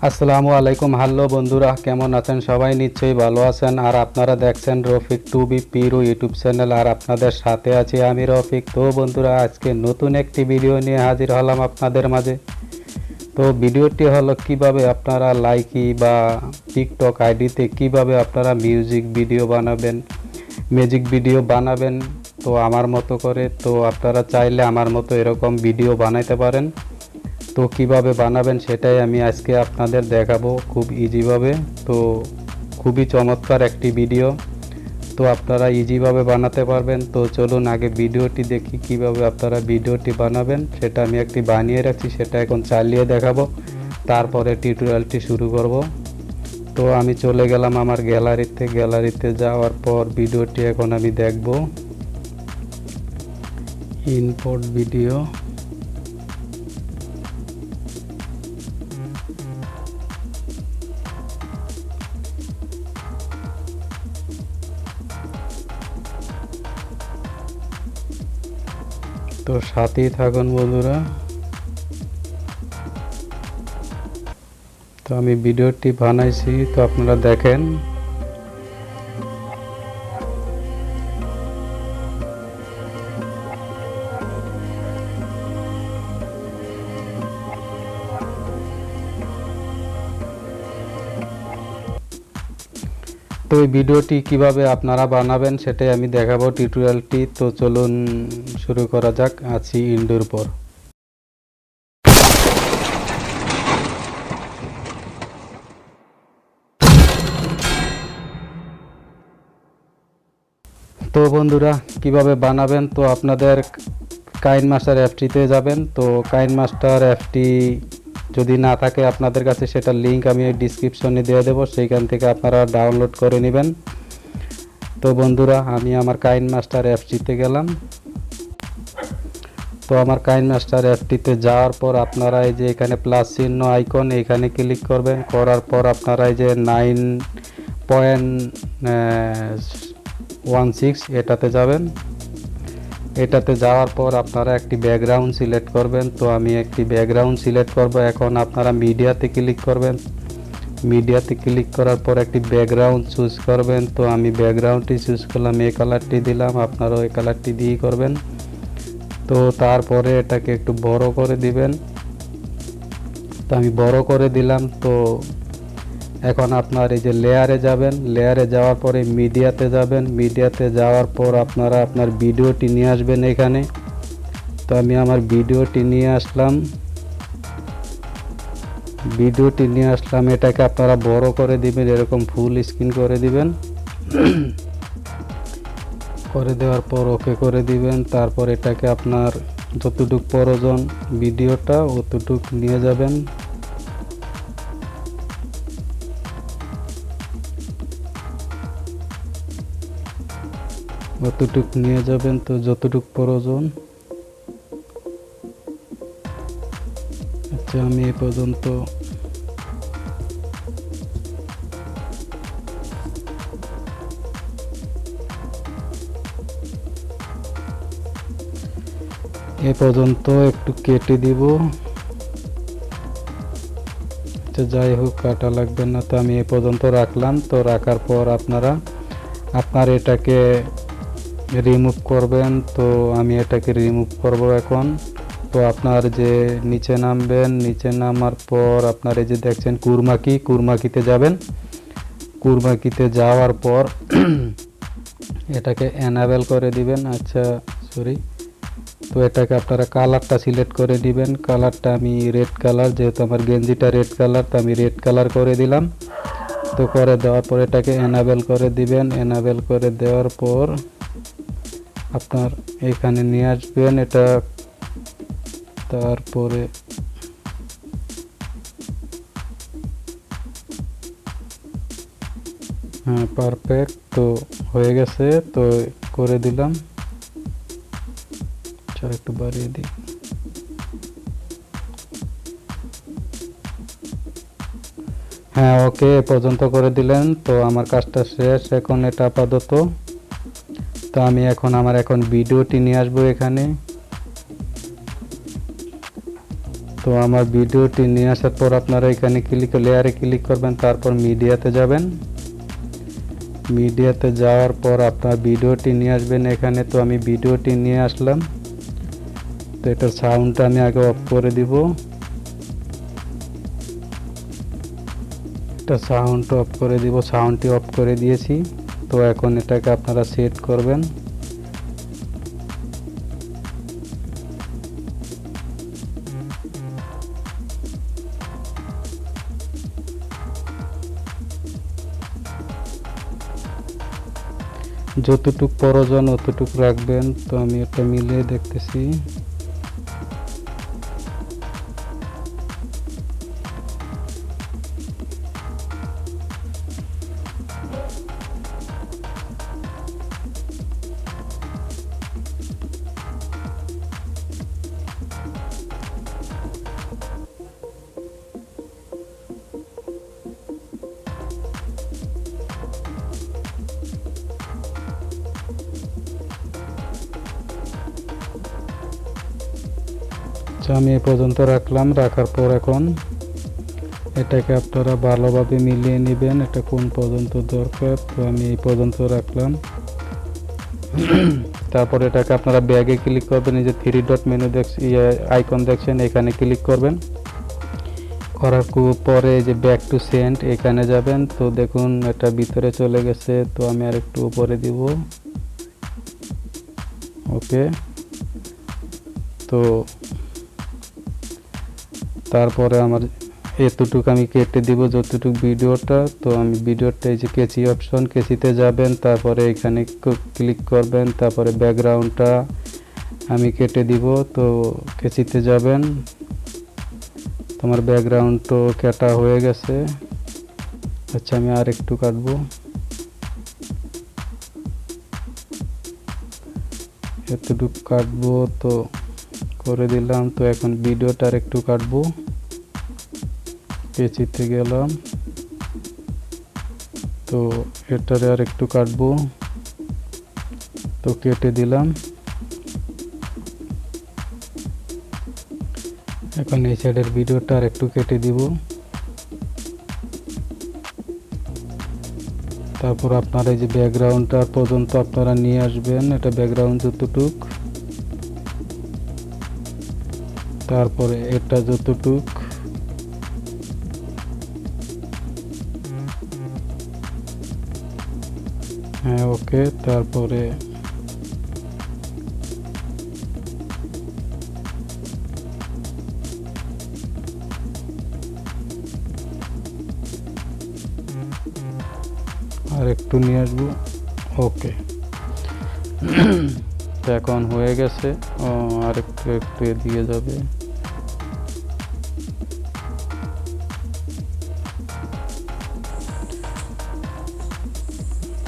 আসসালামু আলাইকুম। হ্যালো বন্ধুরা, কেমন আছেন? সবাই নিশ্চয়ই ভালো আছেন। আর আপনারা দেখছেন রফিকটুবে পিরু ইউটিউব চ্যানেল, আর আপনাদের সাথে আছি আমি রফিক। তো বন্ধুরা, আজকে নতুন একটি ভিডিও নিয়ে হাজির হলাম আপনাদের মাঝে। তো ভিডিওটি হলো কিভাবে আপনারা লাইকি বা টিকটক আইডিতে কিভাবে আপনারা মিউজিক ভিডিও বানাবেন, ম্যাজিক ভিডিও বানাবেন। তো আমার মতো করে, তো আপনারা চাইলে আমার মতো এরকম ভিডিও বানাইতে পারেন। তো কিভাবে বানাবেন সেটাই আমি আজকে আপনাদের দেখাবো খুব ইজিভাবে। তো খুবই চমৎকার একটি ভিডিও, তো আপনারা ইজিভাবে বানাতে পারবেন। তো চলুন আগে ভিডিওটি দেখি কিভাবে আপনারা ভিডিওটি বানাবেন। সেটা আমি একটি বানিয়ে রাখছি, সেটা এখন চালিয়ে দেখাবো, তারপরে টিউটোরিয়ালটি শুরু করব। তো আমি চলে গেলাম আমার গ্যালারিতে যাওয়ার পর ভিডিওটি এখন আমি দেখব। ইম্পোর্ট ভিডিও, তো সাথেই থাকুন বন্ধুরা। তো আমি ভিডিওটি বানাইছি, তো আপনারা দেখেন। তো এই ভিডিওটি কিভাবে আপনারা বানাবেন সেটাই আমি দেখাবো টিউটোরিয়ালটি। তো চলুন শুরু করা যাক। আছি ইন্ডোর পর। তো বন্ধুরা, কিভাবে বানাবেন, তো আপনাদের কাইনমাস্টার অ্যাপটিতে যাবেন। তো কাইনমাস্টার অ্যাপটি যদি না থাকে আপনাদের কাছে, সেটার লিঙ্ক আমি ডিসক্রিপশনে দিয়ে দেবো, সেইখান থেকে আপনারা ডাউনলোড করে নেবেন। তো বন্ধুরা, আমি আমার কাইনমাস্টার অ্যাপটিতে গেলাম। তো আমার কাইনমাস্টার অ্যাপটিতে যাওয়ার পর আপনারা এই যে এখানে প্লাস চিহ্ন আইকন, এখানে ক্লিক করবেন। করার পর আপনারা এই যে 9.16 এটাতে যাবেন। এটাতে যাওয়ার পর আপনারা একটি ব্যাকগ্রাউন্ড সিলেক্ট করবেন। তো আমি একটি ব্যাকগ্রাউন্ড সিলেক্ট করব। এখন আপনারা মিডিয়াতে ক্লিক করবেন। মিডিয়াতে ক্লিক করার পর একটি ব্যাকগ্রাউন্ড চুজ করবেন। তো আমি ব্যাকগ্রাউন্ডটি চুজ করলাম, এই কালারটি দিলাম, আপনারাও এই কালারটি দিয়েই করবেন। তো তারপরে এটাকে একটু বড় করে দিবেন। তো আমি বড় করে দিলাম। তো এখন আপনার এই যে লেয়ারে যাবেন, লেয়ারে যাওয়ার পরে মিডিয়াতে যাবেন। মিডিয়াতে যাওয়ার পর আপনারা আপনার ভিডিওটি নিয়ে আসবেন এখানে। তো আমি আমার ভিডিওটি নিয়ে আসলাম। এটাকে আপনারা বড় করে দিবেন, এরকম ফুল স্ক্রিন করে দিবেন। করে দেওয়ার পর ওকে করে দিবেন। তারপর এটাকে আপনার যতটুক প্রয়োজন ভিডিওটা অতটুক নিয়ে যাবেন। তো যতটুক প্রয়োজন। আচ্ছা, আমি এ পর্যন্ত একটু কেটে দিব। আচ্ছা, যাই হোক, কাটা লাগবে না। তো আমি এ পর্যন্ত রাখলাম। তো রাখার পর আপনার এটাকে রিমুভ করবেন। তো আমি এটাকে রিমুভ করব এখন। তো আপনার যে নিচে নামবেন, নিচে নামার পর আপনার এই যে দেখছেন কুরমাকিতে যাবেন। কুরমাকিতে যাওয়ার পর এটাকে এনাবেল করে দিবেন। আচ্ছা, সরি। তো এটাকে আপনারা কালারটা সিলেক্ট করে দিবেন। কালারটা আমি রেড কালার, যেহেতু আমার গেঞ্জিটা রেড কালার, তো আমি রেড কালার করে দিলাম। তো করে দেওয়ার পর এটাকে এনাবেল করে দিবেন। এনাবেল করে দেওয়ার পর আপনার এখানে নিয়ে আসবেন এটা। তারপরে হ্যাঁ, পারফেক্ট। তো হয়ে গেছে, তো করে দিলাম। চল একটু বাড়িয়ে দিই। হ্যাঁ, ওকে, এ পর্যন্ত করে দিলেন। তো আমার কাজটা শেষ এখন, এটা আপাতত। তো আমি আমার ভিডিওটি নিয়ে আসবো এখানে। তো তো আমার ভিডিওটি নিয়ে আসার পর আপনারা এখানে লেয়ারে ক্লিক করবেন, তারপর মিডিয়াতে যাবেন। মিডিয়াতে যাওয়ার পর আপনার ভিডিওটি নিয়ে আসবেন এখানে। তো আমি ভিডিওটি নিয়ে আসলাম। তো এটার সাউন্ডটা আমি আগে অফ করে দিব। এটা সাউন্ডটা অফ করে দিব, সাউন্ডটি অফ করে দিয়েছি। তো এখন এটাকে আপনারা সেট করবেন। যতটুক প্রয়োজন অতটুক রাখবেন। তো আমি এটা মিলিয়ে দেখতেছি। আমি এ পর্যন্ত রাখলাম। রাখার পর এখন এটাকে আপনারা ভালোভাবে মিলিয়ে নেবেন, এটা কোন পর্যন্ত দরকার। তো আমি এই পর্যন্ত রাখলাম। তারপর এটাকে আপনারা ব্যাগে ক্লিক করবেন। এই যে 3 ডট মেনু আইকন দেখছেন, এখানে ক্লিক করবেন। করার পরে যে ব্যাক টু সেন্ড এখানে যাবেন। তো দেখুন এটা ভিতরে চলে গেছে। তো আমি আর একটু উপরে দিব। ওকে। তো তারপরে আমার এতটুকু আমি কেটে দিব, যতটুকু ভিডিওটা। তো আমি ভিডিওটা এই যে কেচি অপশন, কেচিতে যাবেন, তারপরে এখানে ক্লিক করবেন, তারপরে ব্যাকগ্রাউন্ডটা আমি কেটে দিব। তো কেচিতে যাবেন, তোমার ব্যাকগ্রাউন্ড তো কাটা হয়ে গেছে। আচ্ছা আমি আর একটু কাটবো, এতটুকু কাটবো। তো করে দিলাম। তো এখন ভিডিওটা আর একটু কাটবো, কেচিতে গেলাম। তো এটারে আর একটু কাটবো, তো কেটে দিলাম। এখন এই সাইডের ভিডিওটা আর একটু কেটে দিব। তারপর আপনারা এই যে ব্যাকগ্রাউন্ডটা পর্যন্ত আপনারা নিয়ে আসবেন, এটা ব্যাকগ্রাউন্ড যতটুক, তারপরে এটা যতটুক, হ্যাঁ ওকে। তারপরে আর একটু নিয়ে আসবো, ওকে। তো এখন হয়ে গেছে। আর একটু একটু এদিকে যাবে।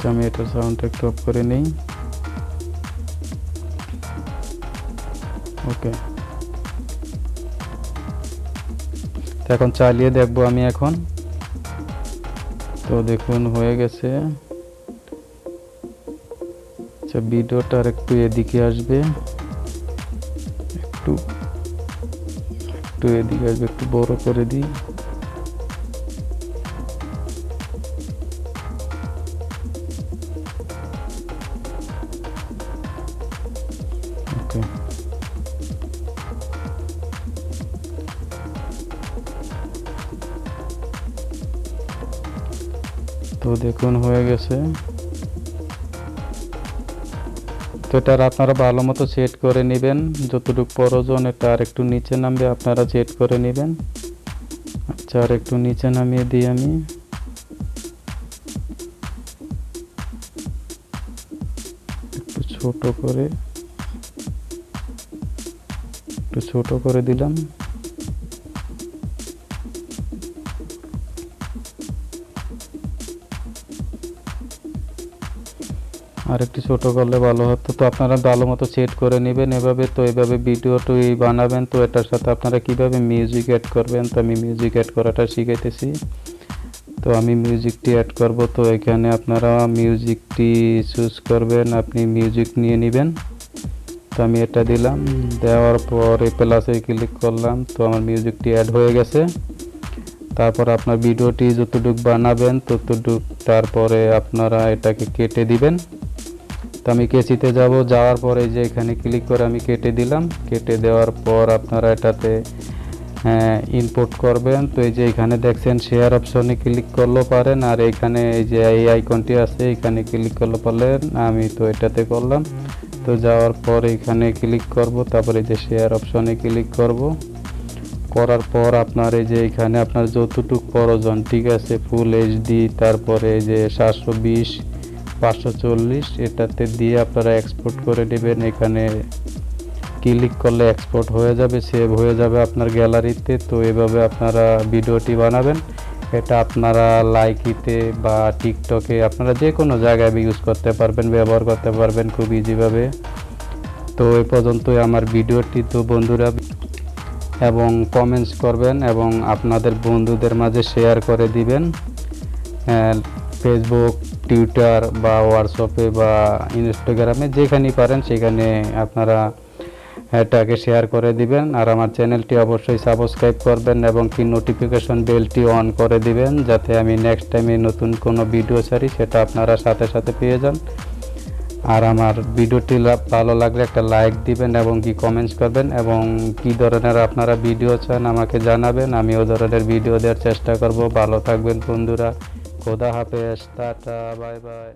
আমি এটার সাউন্ডটা একটু অফ করে নেই, ওকে। এখন চালিয়ে দেখবো আমি এখন। তো দেখুন হয়ে গেছে। আচ্ছা ভিডিওটা আর একটু এদিকে আসবে, একটু একটু এদিকে আসবে, একটু বড় করে দিই। ওকে। তো দেখুন হয়ে গেছে। তো এটা আপনারা ভালো মতো সেট করে নেবেন, যতটুকু প্রয়োজন। এটা আর একটু নিচে নামবে, আপনারা সেট করে নেবেন। আচ্ছা আর একটু নিচে নামিয়ে দিই আমি। একটু ছোট করে দিলাম। আর একটু ছোট করলে ভালো হতো। তো আপনারা ভালো মতো সেট করে নেবেন এভাবে। তো এভাবে ভিডিওটি বানাবেন। তো এটার সাথে আপনারা কিভাবে মিউজিক অ্যাড করবেন, তো আমি মিউজিক অ্যাড করাটা শিখাইতেছি। তো আমি মিউজিকটি অ্যাড করব। তো এখানে আপনারা মিউজিকটি চুজ করবেন, আপনি মিউজিক নিয়ে নেবেন। তো আমি এটা দিলাম, দেওয়ার পরে প্লাসে ক্লিক করলাম, তো আমার মিউজিকটি অ্যাড হয়ে গেছে। তারপর আপনার ভিডিওটি যতটুকু বানাবেন ততটুকু, তারপরে আপনারা এটাকে কেটে দিবেন। তো আমি কেচিতে যাব, যাওয়ার পরে যে এখানে ক্লিক করে আমি কেটে দিলাম। কেটে দেওয়ার পর আপনারা এটাতে ইনপুট করবেন। তো এই যে এখানে দেখছেন শেয়ার অপশনে ক্লিক করলেও পারেন, আর এখানে এই যে এই আইকনটি আছে এখানে ক্লিক করলে পারেন। আমি তো এটাতে করলাম। তো যাওয়ার পর এখানে ক্লিক করব, তারপরে যে শেয়ার অপশনে ক্লিক করব। করার পর আপনার এই যে এখানে আপনার যতটুকু প্রয়োজন, ঠিক আছে, ফুল এইচডি, তারপরে যে 720 540 এটাতে দিয়ে আপনারা এক্সপোর্ট করে নেবেন। এখানে ক্লিক করলে এক্সপোর্ট হয়ে যাবে, সেভ হয়ে যাবে আপনার গ্যালারিতে। তো এভাবে আপনারা ভিডিওটি বানাবেন। এটা আপনারা লাইকিতে বা টিকটকে আপনারা যে কোনো জায়গায় ইউজ করতে পারবেন, ব্যবহার করতে পারবেন খুব ইজিভাবে। তো এই পর্যন্তই আমার ভিডিওটি। তো বন্ধুরা, এবং কমেন্টস করবেন এবং আপনাদের বন্ধুদের মাঝে শেয়ার করে দিবেন, ফেসবুক, টুইটার বা হোয়াটসঅ্যাপে বা ইনস্টাগ্রামে, যেখানেই পারেন সেখানে আপনারা এটাকে শেয়ার করে দিবেন। আর আমার চ্যানেলটি অবশ্যই সাবস্ক্রাইব করবেন এবং কি নোটিফিকেশন বেলটি অন করে দিবেন, যাতে আমি নেক্সট টাইমে নতুন কোনো ভিডিও ছাড়ি সেটা আপনারা সাথে সাথে পেয়ে যান। আর আমার ভিডিওটি ভালো লাগলে একটা লাইক দিবেন এবং কি কমেন্টস করবেন, এবং কি ধরনের আপনারা ভিডিও চান আমাকে জানাবেন, আমি ও ধরনের ভিডিও দেওয়ার চেষ্টা করব। ভালো থাকবেন বন্ধুরা, খোদা হাফেজ, টাটা, বাই বাই।